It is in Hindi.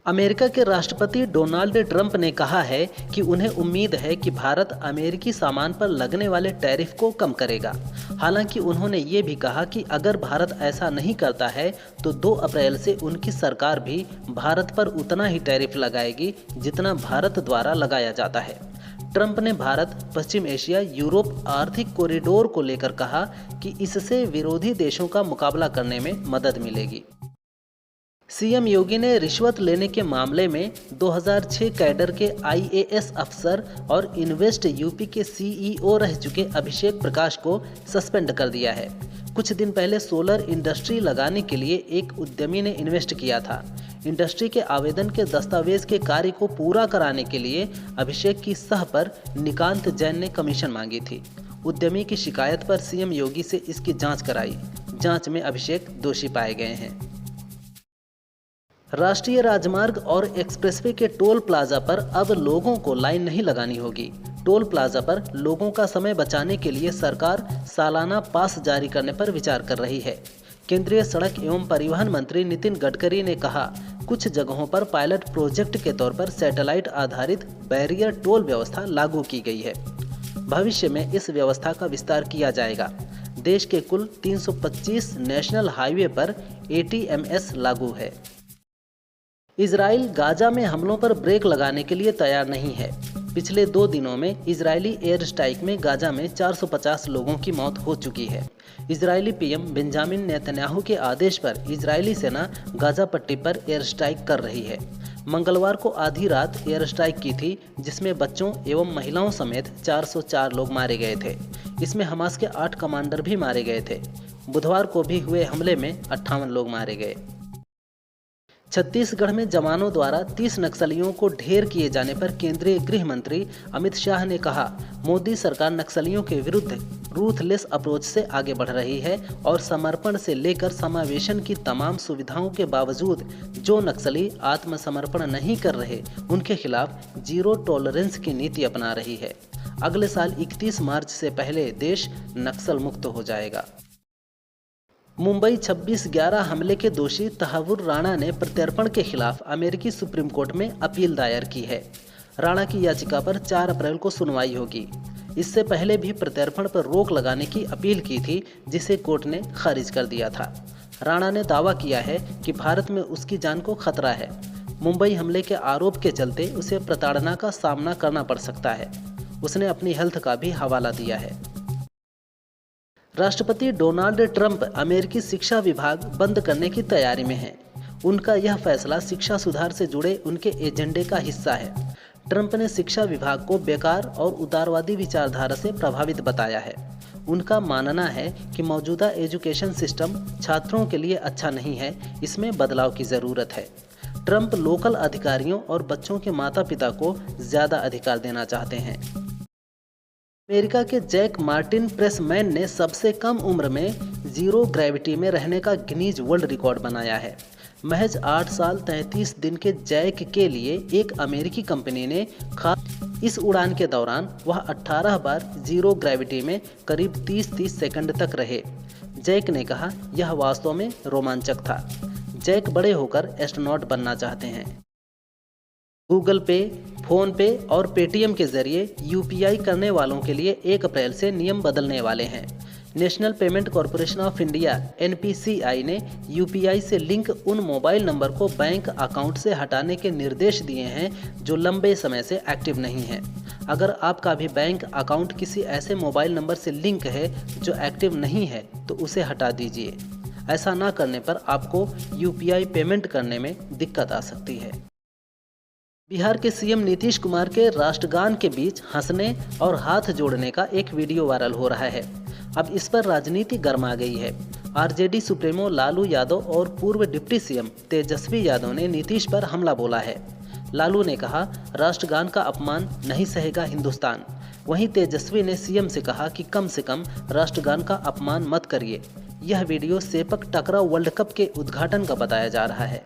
अमेरिका के राष्ट्रपति डोनाल्ड ट्रंप ने कहा है कि उन्हें उम्मीद है कि भारत अमेरिकी सामान पर लगने वाले टैरिफ को कम करेगा। हालांकि उन्होंने ये भी कहा कि अगर भारत ऐसा नहीं करता है तो 2 अप्रैल से उनकी सरकार भी भारत पर उतना ही टैरिफ लगाएगी जितना भारत द्वारा लगाया जाता है। ट्रंप ने भारत, पश्चिम एशिया, यूरोप आर्थिक कॉरिडोर को लेकर कहा कि इससे विरोधी देशों का मुकाबला करने में मदद मिलेगी। सीएम योगी ने रिश्वत लेने के मामले में 2006 कैडर के आईएएस अफसर और इन्वेस्ट यूपी के सीईओ रह चुके अभिषेक प्रकाश को सस्पेंड कर दिया है। कुछ दिन पहले सोलर इंडस्ट्री लगाने के लिए एक उद्यमी ने इन्वेस्ट किया था। इंडस्ट्री के आवेदन के दस्तावेज के कार्य को पूरा कराने के लिए अभिषेक की सह पर निकांत जैन ने कमीशन मांगी थी। उद्यमी की शिकायत पर सीएम योगी से इसकी जांच कराई। जांच में अभिषेक दोषी पाए गए हैं। राष्ट्रीय राजमार्ग और एक्सप्रेसवे के टोल प्लाजा पर अब लोगों को लाइन नहीं लगानी होगी। टोल प्लाजा पर लोगों का समय बचाने के लिए सरकार सालाना पास जारी करने पर विचार कर रही है। केंद्रीय सड़क एवं परिवहन मंत्री नितिन गडकरी ने कहा, कुछ जगहों पर पायलट प्रोजेक्ट के तौर पर सैटेलाइट आधारित बैरियर टोल व्यवस्था लागू की गई है। भविष्य में इस व्यवस्था का विस्तार किया जाएगा। देश के कुल 325 नेशनल हाईवे पर ATMS लागू है। इजराइल गाजा में हमलों पर ब्रेक लगाने के लिए तैयार नहीं है। पिछले 2 दिनों में इजरायली एयर स्ट्राइक में गाजा में 450 लोगों की मौत हो चुकी है। इजरायली पीएम बेंजामिन नेतन्याहू के आदेश पर इजरायली सेना गाजा पट्टी पर एयर स्ट्राइक कर रही है। मंगलवार को आधी रात एयर स्ट्राइक की थी, जिसमें बच्चों एवं महिलाओं समेत 404 लोग मारे गए थे। इसमें हमास के 8 कमांडर भी मारे गए थे। बुधवार को भी हुए हमले में 58 लोग मारे गए। छत्तीसगढ़ में जवानों द्वारा 30 नक्सलियों को ढेर किए जाने पर केंद्रीय गृह मंत्री अमित शाह ने कहा, मोदी सरकार नक्सलियों के विरुद्ध रूथलेस अप्रोच से आगे बढ़ रही है और समर्पण से लेकर समावेशन की तमाम सुविधाओं के बावजूद जो नक्सली आत्मसमर्पण नहीं कर रहे उनके खिलाफ जीरो टॉलरेंस की नीति अपना रही है। अगले साल 31 मार्च से पहले देश नक्सल मुक्त हो जाएगा। मुंबई 26/11 हमले के दोषी तहव्वुर राणा ने प्रत्यर्पण के खिलाफ अमेरिकी सुप्रीम कोर्ट में अपील दायर की है। राणा की याचिका पर 4 अप्रैल को सुनवाई होगी। इससे पहले भी प्रत्यर्पण पर रोक लगाने की अपील की थी, जिसे कोर्ट ने खारिज कर दिया था। राणा ने दावा किया है कि भारत में उसकी जान को खतरा है। मुंबई हमले के आरोप के चलते उसे प्रताड़ना का सामना करना पड़ सकता है। उसने अपनी हेल्थ का भी हवाला दिया है। राष्ट्रपति डोनाल्ड ट्रंप अमेरिकी शिक्षा विभाग बंद करने की तैयारी में हैं। उनका यह फैसला शिक्षा सुधार से जुड़े उनके एजेंडे का हिस्सा है। ट्रंप ने शिक्षा विभाग को बेकार और उदारवादी विचारधारा से प्रभावित बताया है। उनका मानना है कि मौजूदा एजुकेशन सिस्टम छात्रों के लिए अच्छा नहीं है, इसमें बदलाव की ज़रूरत है। ट्रंप लोकल अधिकारियों और बच्चों के माता पिता को ज़्यादा अधिकार देना चाहते हैं। अमेरिका के जैक मार्टिन प्रेसमैन ने सबसे कम उम्र में जीरो ग्रेविटी में रहने का गिनीज वर्ल्ड रिकॉर्ड बनाया है। महज 8 साल 33 दिन के जैक के लिए एक अमेरिकी कंपनी ने इस उड़ान के दौरान वह 18 बार जीरो ग्रेविटी में करीब 30 सेकंड तक रहे। जैक ने कहा, यह वास्तव में रोमांचक था। जैक बड़े होकर एस्ट्रोनॉट बनना चाहते हैं। गूगल पे, फोन पे और पेटीएम के जरिए यूपीआई करने वालों के लिए 1 अप्रैल से नियम बदलने वाले हैं। National payment corporation of India (NPCI) ने यूपीआई से लिंक उन मोबाइल नंबर को बैंक अकाउंट से हटाने के निर्देश दिए हैं जो लंबे समय से एक्टिव नहीं हैं। अगर आपका भी बैंक अकाउंट किसी ऐसे मोबाइल नंबर से लिंक है जो एक्टिव नहीं है तो उसे हटा दीजिए। ऐसा ना करने पर आपको यूपीआई पेमेंट करने में दिक्कत आ सकती है। बिहार के सीएम नीतीश कुमार के राष्ट्रगान के बीच हंसने और हाथ जोड़ने का एक वीडियो वायरल हो रहा है। अब इस पर राजनीति गर्मा गई है। आरजेडी सुप्रीमो लालू यादव और पूर्व डिप्टी सीएम तेजस्वी यादव ने नीतीश पर हमला बोला है। लालू ने कहा, राष्ट्रगान का अपमान नहीं सहेगा हिंदुस्तान। वहीं तेजस्वी ने सीएम से कहा कि कम से कम राष्ट्रगान का अपमान मत करिए। यह वीडियो सेपक टकरा वर्ल्ड कप के उद्घाटन का बताया जा रहा है।